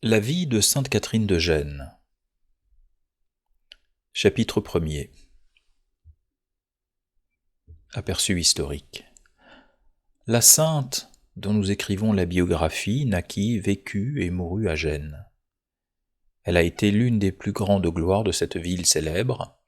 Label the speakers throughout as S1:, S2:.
S1: La vie de sainte Catherine de Gênes. Chapitre 1er. Aperçu historique. La sainte, dont nous écrivons la biographie, naquit, vécut et mourut à Gênes. Elle a été l'une des plus grandes gloires de cette ville célèbre.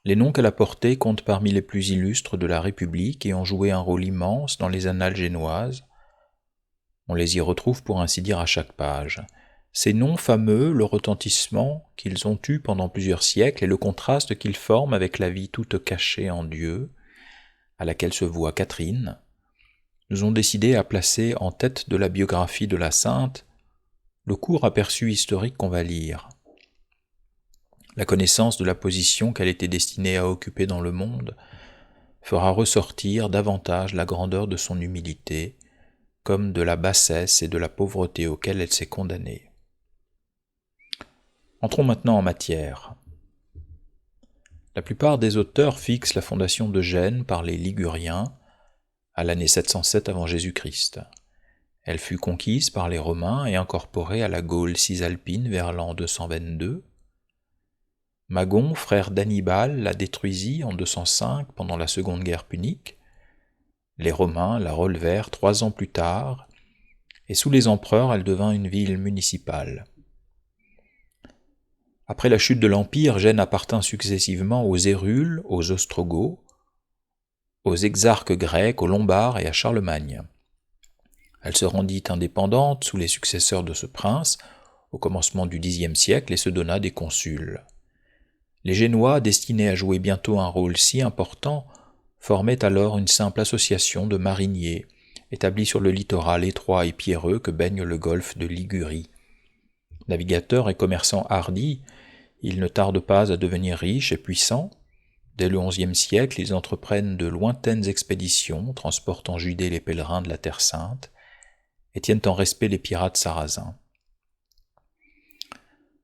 S1: Les noms qu'elle a portés comptent parmi les plus illustres de la République et ont joué un rôle immense dans les annales génoises. On les y retrouve pour ainsi dire à chaque page. Ces noms fameux, le retentissement qu'ils ont eu pendant plusieurs siècles et le contraste qu'ils forment avec la vie toute cachée en Dieu, à laquelle se voit Catherine, nous ont décidé à placer en tête de la biographie de la sainte le court aperçu historique qu'on va lire. La connaissance de la position qu'elle était destinée à occuper dans le monde fera ressortir davantage la grandeur de son humilité, comme de la bassesse et de la pauvreté auxquelles elle s'est condamnée. Entrons maintenant en matière. La plupart des auteurs fixent la fondation de Gênes par les Liguriens à l'année 707 avant Jésus-Christ. Elle fut conquise par les Romains et incorporée à la Gaule cisalpine vers l'an 222. Magon, frère d'Hannibal, la détruisit en 205 pendant la Seconde Guerre punique. Les Romains la relevèrent 3 ans plus tard, et sous les empereurs elle devint une ville municipale. Après la chute de l'Empire, Gênes appartint successivement aux Hérules, aux Ostrogoths, aux Exarques grecs, aux Lombards et à Charlemagne. Elle se rendit indépendante sous les successeurs de ce prince, au commencement du Xe siècle, et se donna des consuls. Les Génois, destinés à jouer bientôt un rôle si important, formaient alors une simple association de mariniers, établie sur le littoral étroit et pierreux que baigne le golfe de Ligurie. Navigateurs et commerçants hardis, ils ne tardent pas à devenir riches et puissants. Dès le XIe siècle, ils entreprennent de lointaines expéditions, transportent en Judée les pèlerins de la Terre Sainte, et tiennent en respect les pirates sarrasins.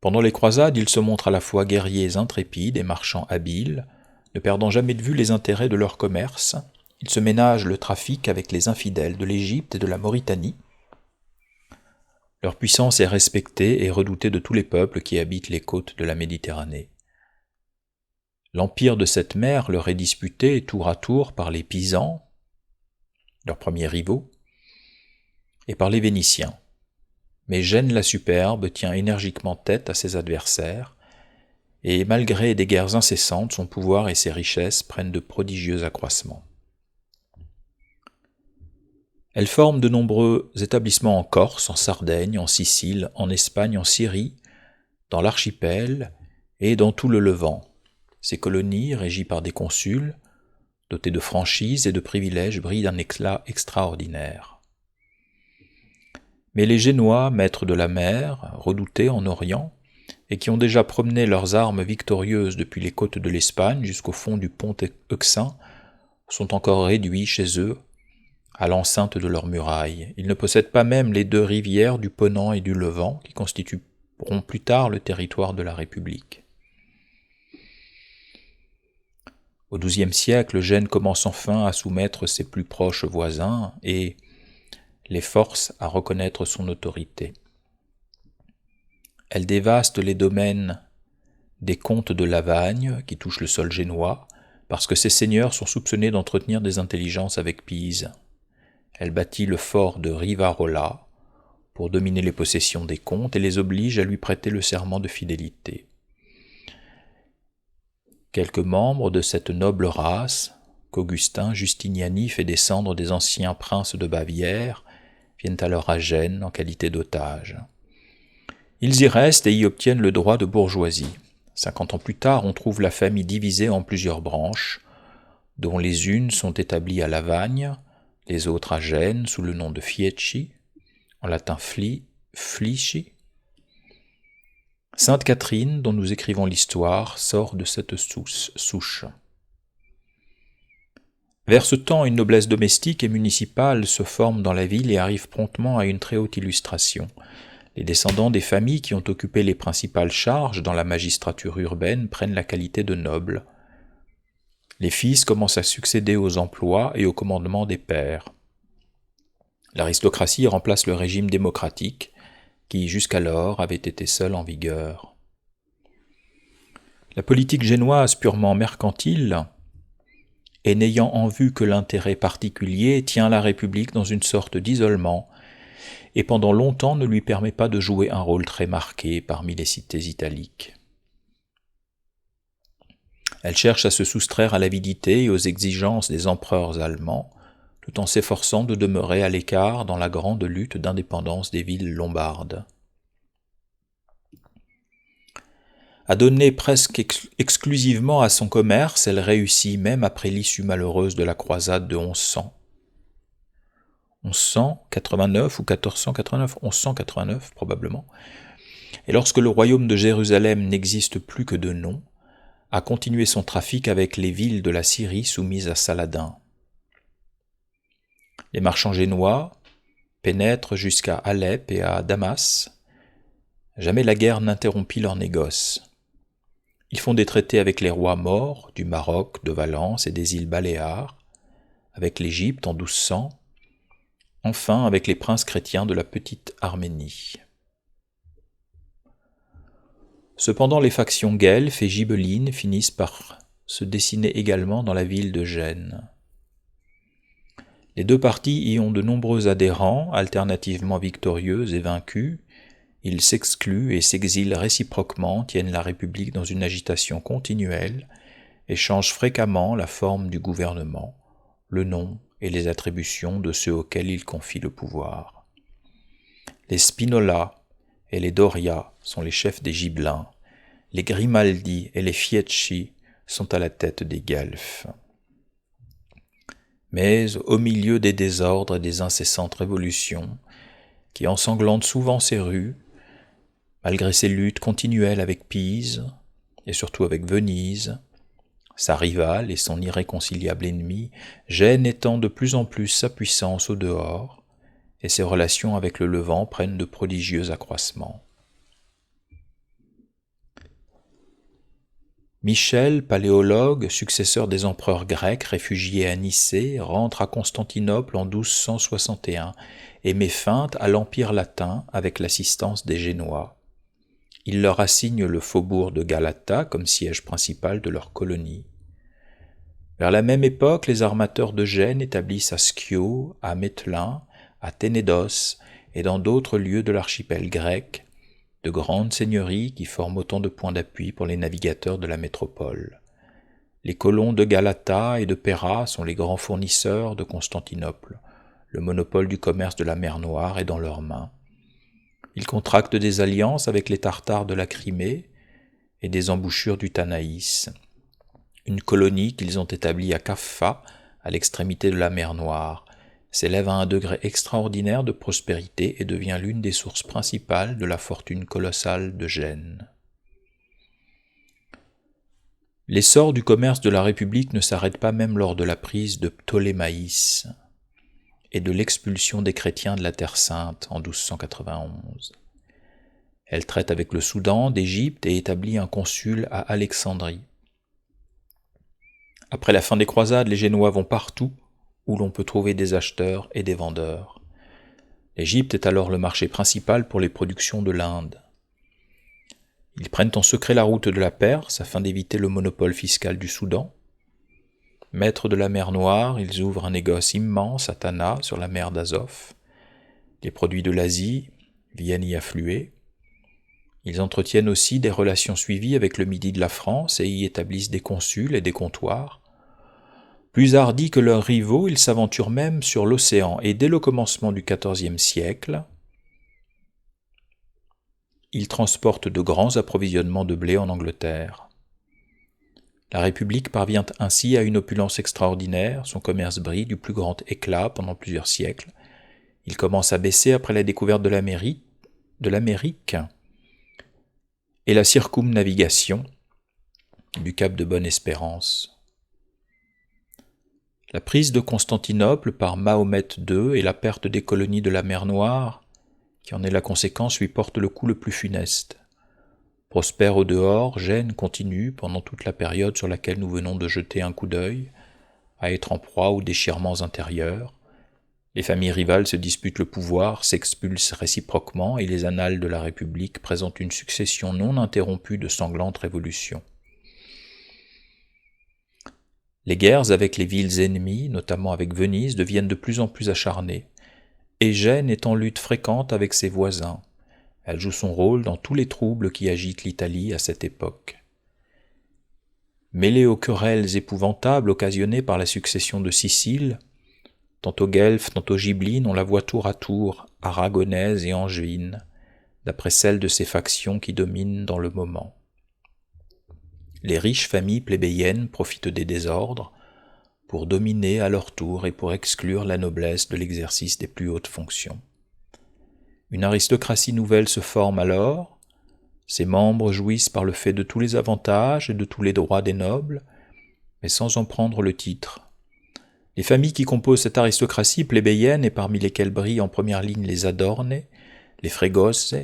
S1: Pendant les croisades, ils se montrent à la fois guerriers intrépides et marchands habiles, ne perdant jamais de vue les intérêts de leur commerce. Ils se ménagent le trafic avec les infidèles de l'Égypte et de la Mauritanie. Leur puissance est respectée et redoutée de tous les peuples qui habitent les côtes de la Méditerranée. L'empire de cette mer leur est disputé tour à tour par les Pisans, leurs premiers rivaux, et par les Vénitiens. Mais Gênes la superbe tient énergiquement tête à ses adversaires, et malgré des guerres incessantes, son pouvoir et ses richesses prennent de prodigieux accroissements. Elle forme de nombreux établissements en Corse, en Sardaigne, en Sicile, en Espagne, en Syrie, dans l'archipel et dans tout le Levant. Ces colonies, régies par des consuls, dotées de franchises et de privilèges, brillent d'un éclat extraordinaire. Mais les Génois, maîtres de la mer, redoutés en Orient, et qui ont déjà promené leurs armes victorieuses depuis les côtes de l'Espagne jusqu'au fond du pont Euxin, sont encore réduits chez eux à l'enceinte de leurs murailles. Ils ne possèdent pas même les 2 rivières du Ponant et du Levant, qui constitueront plus tard le territoire de la République. Au XIIe siècle, Gênes commence enfin à soumettre ses plus proches voisins et les force à reconnaître son autorité. Elle dévaste les domaines des comtes de Lavagne, qui touchent le sol génois, parce que ces seigneurs sont soupçonnés d'entretenir des intelligences avec Pise. Elle bâtit le fort de Rivarola pour dominer les possessions des comtes et les oblige à lui prêter le serment de fidélité. Quelques membres de cette noble race, qu'Augustin Justiniani fait descendre des anciens princes de Bavière, viennent alors à Gênes en qualité d'otages. Ils y restent et y obtiennent le droit de bourgeoisie. 50 ans plus tard, on trouve la famille divisée en plusieurs branches, dont les unes sont établies à Lavagne, les autres à Gênes sous le nom de Fieschi, en latin Flici. Sainte Catherine, dont nous écrivons l'histoire, sort de cette souche. Vers ce temps, une noblesse domestique et municipale se forme dans la ville et arrive promptement à une très haute illustration. Les descendants des familles qui ont occupé les principales charges dans la magistrature urbaine prennent la qualité de nobles. Les fils commencent à succéder aux emplois et au commandement des pères. L'aristocratie remplace le régime démocratique qui jusqu'alors avait été seule en vigueur. La politique génoise purement mercantile, et n'ayant en vue que l'intérêt particulier, tient la République dans une sorte d'isolement, et pendant longtemps ne lui permet pas de jouer un rôle très marqué parmi les cités italiques. Elle cherche à se soustraire à l'avidité et aux exigences des empereurs allemands, tout en s'efforçant de demeurer à l'écart dans la grande lutte d'indépendance des villes lombardes. Adonnée presque exclusivement à son commerce, elle réussit même après l'issue malheureuse de la croisade de 1100. 1189 ou 1489, 1189 probablement, et lorsque le royaume de Jérusalem n'existe plus que de nom, a continué son trafic avec les villes de la Syrie soumises à Saladin. Les marchands génois pénètrent jusqu'à Alep et à Damas. Jamais la guerre n'interrompit leurs négoces. Ils font des traités avec les rois maures du Maroc, de Valence et des îles Baléares, avec l'Égypte en 1200, enfin avec les princes chrétiens de la petite Arménie. Cependant, les factions guelfes et gibelines finissent par se dessiner également dans la ville de Gênes. Les deux partis y ont de nombreux adhérents, alternativement victorieux et vaincus. Ils s'excluent et s'exilent réciproquement, tiennent la République dans une agitation continuelle et changent fréquemment la forme du gouvernement, le nom et les attributions de ceux auxquels ils confient le pouvoir. Les Spinola et les Doria sont les chefs des Gibelins, les Grimaldi et les Fieschi sont à la tête des Guelfes. Mais au milieu des désordres et des incessantes révolutions, qui ensanglantent souvent ces rues, malgré ses luttes continuelles avec Pise, et surtout avec Venise, sa rivale et son irréconciliable ennemi, Gênes étend de plus en plus sa puissance au dehors, et ses relations avec le Levant prennent de prodigieux accroissements. Michel, paléologue, successeur des empereurs grecs réfugiés à Nicée, rentre à Constantinople en 1261 et met fin à l'Empire latin avec l'assistance des Génois. Il leur assigne le faubourg de Galata comme siège principal de leur colonie. Vers la même époque, les armateurs de Gênes établissent à Schio, à Methlin, à Ténédos et dans d'autres lieux de l'archipel grec, de grandes seigneuries qui forment autant de points d'appui pour les navigateurs de la métropole. Les colons de Galata et de Péra sont les grands fournisseurs de Constantinople. Le monopole du commerce de la mer Noire est dans leurs mains. Ils contractent des alliances avec les Tartares de la Crimée et des embouchures du Tanaïs, une colonie qu'ils ont établie à Kaffa, à l'extrémité de la mer Noire, s'élève à un degré extraordinaire de prospérité et devient l'une des sources principales de la fortune colossale de Gênes. L'essor du commerce de la République ne s'arrête pas même lors de la prise de Ptolémaïs et de l'expulsion des chrétiens de la Terre Sainte en 1291. Elle traite avec le Soudan d'Égypte et établit un consul à Alexandrie. Après la fin des croisades, les Génois vont partout où l'on peut trouver des acheteurs et des vendeurs. L'Égypte est alors le marché principal pour les productions de l'Inde. Ils prennent en secret la route de la Perse afin d'éviter le monopole fiscal du Soudan. Maîtres de la mer Noire, ils ouvrent un négoce immense à Tana sur la mer d'Azov. Les produits de l'Asie viennent y affluer. Ils entretiennent aussi des relations suivies avec le Midi de la France et y établissent des consuls et des comptoirs. Plus hardis que leurs rivaux, ils s'aventurent même sur l'océan et dès le commencement du XIVe siècle, ils transportent de grands approvisionnements de blé en Angleterre. La République parvient ainsi à une opulence extraordinaire, son commerce brille du plus grand éclat pendant plusieurs siècles. Il commence à baisser après la découverte de l'Amérique et la circumnavigation du cap de Bonne-Espérance. La prise de Constantinople par Mahomet II et la perte des colonies de la mer Noire, qui en est la conséquence, lui porte le coup le plus funeste. Prospère au dehors, Gênes continue, pendant toute la période sur laquelle nous venons de jeter un coup d'œil, à être en proie aux déchirements intérieurs. Les familles rivales se disputent le pouvoir, s'expulsent réciproquement, et les annales de la République présentent une succession non interrompue de sanglantes révolutions. Les guerres avec les villes ennemies, notamment avec Venise, deviennent de plus en plus acharnées, et Gênes est en lutte fréquente avec ses voisins. Elle joue son rôle dans tous les troubles qui agitent l'Italie à cette époque. Mêlée aux querelles épouvantables occasionnées par la succession de Sicile, tantôt guelfes, tantôt gibelines, on la voit tour à tour, aragonaise et angevine, d'après celle de ces factions qui dominent dans le moment. Les riches familles plébéiennes profitent des désordres pour dominer à leur tour et pour exclure la noblesse de l'exercice des plus hautes fonctions. Une aristocratie nouvelle se forme alors, ses membres jouissent par le fait de tous les avantages et de tous les droits des nobles, mais sans en prendre le titre. Les familles qui composent cette aristocratie plébéienne, et parmi lesquelles brillent en première ligne les Adorne, les Fregosse,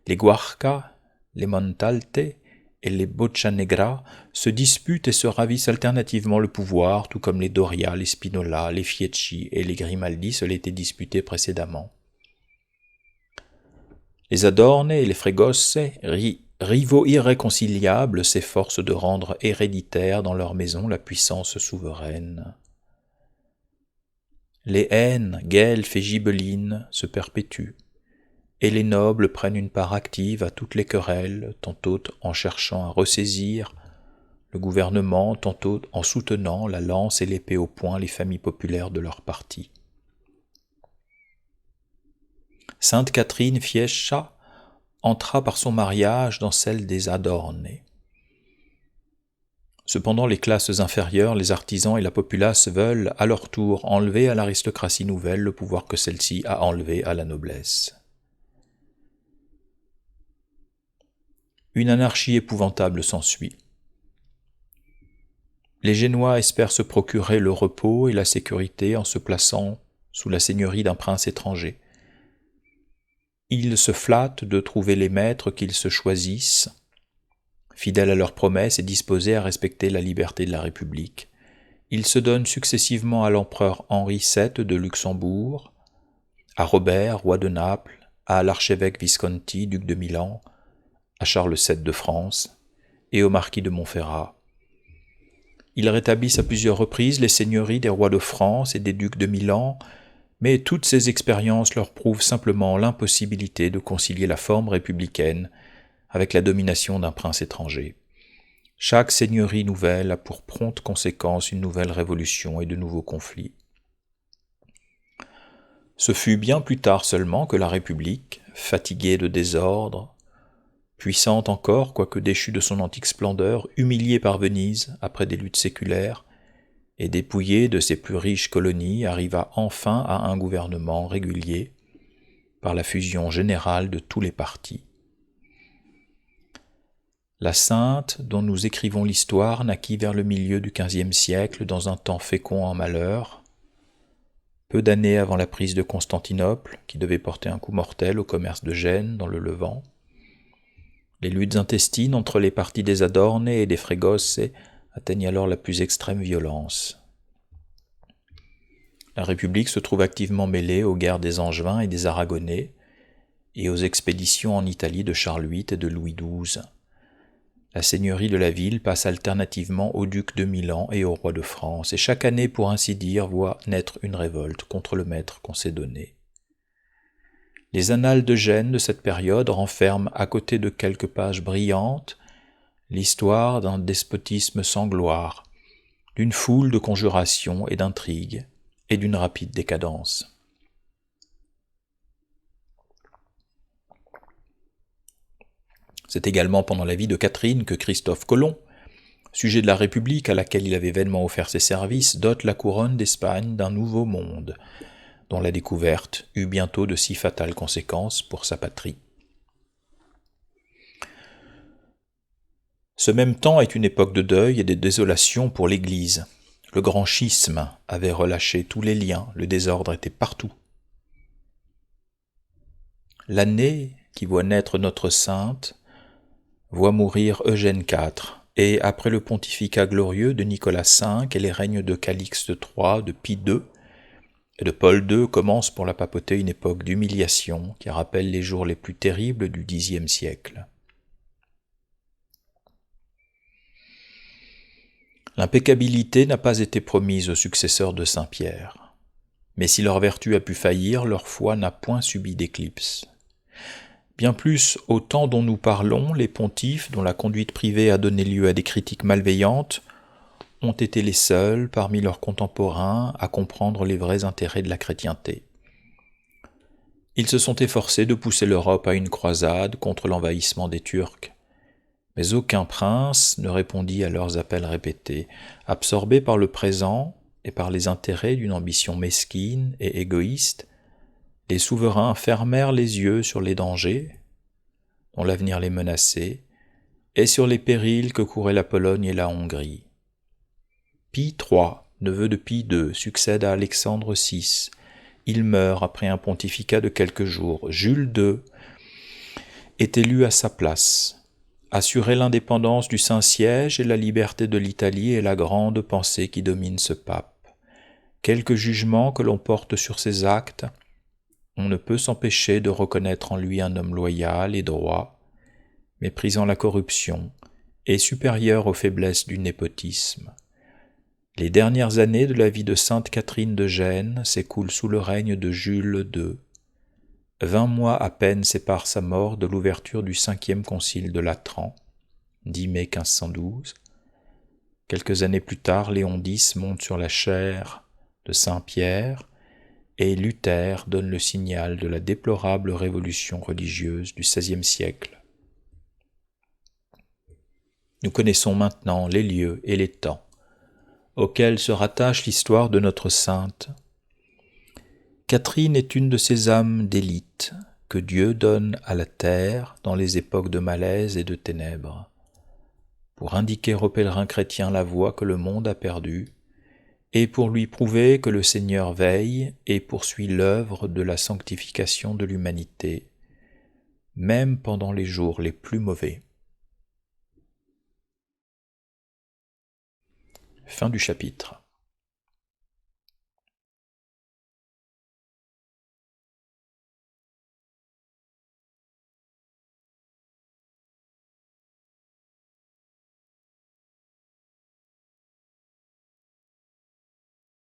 S1: les Guarca, les Montalte et les Boccanegra, se disputent et se ravissent alternativement le pouvoir, tout comme les Doria, les Spinola, les Fieschi et les Grimaldi se l'étaient disputé précédemment. Les Adorne et les Fregosse, rivaux irréconciliables, s'efforcent de rendre héréditaire dans leur maison la puissance souveraine. Les haines, guelfes et gibelines se perpétuent, et les nobles prennent une part active à toutes les querelles, tantôt en cherchant à ressaisir le gouvernement, tantôt en soutenant la lance et l'épée au poing les familles populaires de leur parti. Sainte Catherine Fiescha entra par son mariage dans celle des Adorne. Cependant, les classes inférieures, les artisans et la populace veulent, à leur tour, enlever à l'aristocratie nouvelle le pouvoir que celle-ci a enlevé à la noblesse. Une anarchie épouvantable s'ensuit. Les Génois espèrent se procurer le repos et la sécurité en se plaçant sous la seigneurie d'un prince étranger. Ils se flattent de trouver les maîtres qu'ils se choisissent, fidèles à leurs promesses et disposés à respecter la liberté de la République. Ils se donnent successivement à l'empereur Henri VII de Luxembourg, à Robert, roi de Naples, à l'archevêque Visconti, duc de Milan, à Charles VII de France et au marquis de Montferrat. Ils rétablissent à plusieurs reprises les seigneuries des rois de France et des ducs de Milan, mais toutes ces expériences leur prouvent simplement l'impossibilité de concilier la forme républicaine avec la domination d'un prince étranger. Chaque seigneurie nouvelle a pour prompte conséquence une nouvelle révolution et de nouveaux conflits. Ce fut bien plus tard seulement que la République, fatiguée de désordre, puissante encore, quoique déchue de son antique splendeur, humiliée par Venise après des luttes séculaires, et dépouillée de ses plus riches colonies, arriva enfin à un gouvernement régulier par la fusion générale de tous les partis. La Sainte, dont nous écrivons l'histoire, naquit vers le milieu du XVe siècle dans un temps fécond en malheurs, peu d'années avant la prise de Constantinople, qui devait porter un coup mortel au commerce de Gênes dans le Levant. Les luttes intestines entre les partis des Adorne et des Fregosse atteignent alors la plus extrême violence. La République se trouve activement mêlée aux guerres des Angevins et des Aragonais et aux expéditions en Italie de Charles VIII et de Louis XII. La seigneurie de la ville passe alternativement au duc de Milan et au roi de France, et chaque année, pour ainsi dire, voit naître une révolte contre le maître qu'on s'est donné. Les annales de Gênes de cette période renferment, à côté de quelques pages brillantes, l'histoire d'un despotisme sans gloire, d'une foule de conjurations et d'intrigues, et d'une rapide décadence. C'est également pendant la vie de Catherine que Christophe Colomb, sujet de la République à laquelle il avait vainement offert ses services, dote la couronne d'Espagne d'un nouveau monde, dont la découverte eut bientôt de si fatales conséquences pour sa patrie. Ce même temps est une époque de deuil et de désolation pour l'Église. Le grand schisme avait relâché tous les liens, le désordre était partout. L'année qui voit naître notre sainte voit mourir Eugène IV, et après le pontificat glorieux de Nicolas V et les règnes de Calixte III, de Pie II et de Paul II commence pour la papauté une époque d'humiliation qui rappelle les jours les plus terribles du Xe siècle. L'impeccabilité n'a pas été promise aux successeurs de Saint Pierre, mais si leur vertu a pu faillir, leur foi n'a point subi d'éclipse. Bien plus, au temps dont nous parlons, les pontifes, dont la conduite privée a donné lieu à des critiques malveillantes, ont été les seuls, parmi leurs contemporains, à comprendre les vrais intérêts de la chrétienté. Ils se sont efforcés de pousser l'Europe à une croisade contre l'envahissement des Turcs, mais aucun prince ne répondit à leurs appels répétés. Absorbés par le présent et par les intérêts d'une ambition mesquine et égoïste, les souverains fermèrent les yeux sur les dangers dont l'avenir les menaçait et sur les périls que couraient la Pologne et la Hongrie. Pie III, neveu de Pie II, succède à Alexandre VI. Il meurt après un pontificat de quelques jours. Jules II est élu à sa place. Assurer l'indépendance du Saint-Siège et la liberté de l'Italie est la grande pensée qui domine ce pape. Quelque jugement que l'on porte sur ses actes, on ne peut s'empêcher de reconnaître en lui un homme loyal et droit, méprisant la corruption et supérieur aux faiblesses du népotisme. Les dernières années de la vie de sainte Catherine de Gênes s'écoulent sous le règne de Jules II. 20 mois à peine séparent sa mort de l'ouverture du 5e concile de Latran, 10 mai 1512. Quelques années plus tard, Léon X monte sur la chaire de Saint-Pierre et Luther donne le signal de la déplorable révolution religieuse du XVIe siècle. Nous connaissons maintenant les lieux et les temps auxquels se rattache l'histoire de notre sainte. Catherine est une de ces âmes d'élite que Dieu donne à la terre dans les époques de malaise et de ténèbres, pour indiquer aux pèlerins chrétiens la voie que le monde a perdue, et pour lui prouver que le Seigneur veille et poursuit l'œuvre de la sanctification de l'humanité, même pendant les jours les plus mauvais. Fin du chapitre.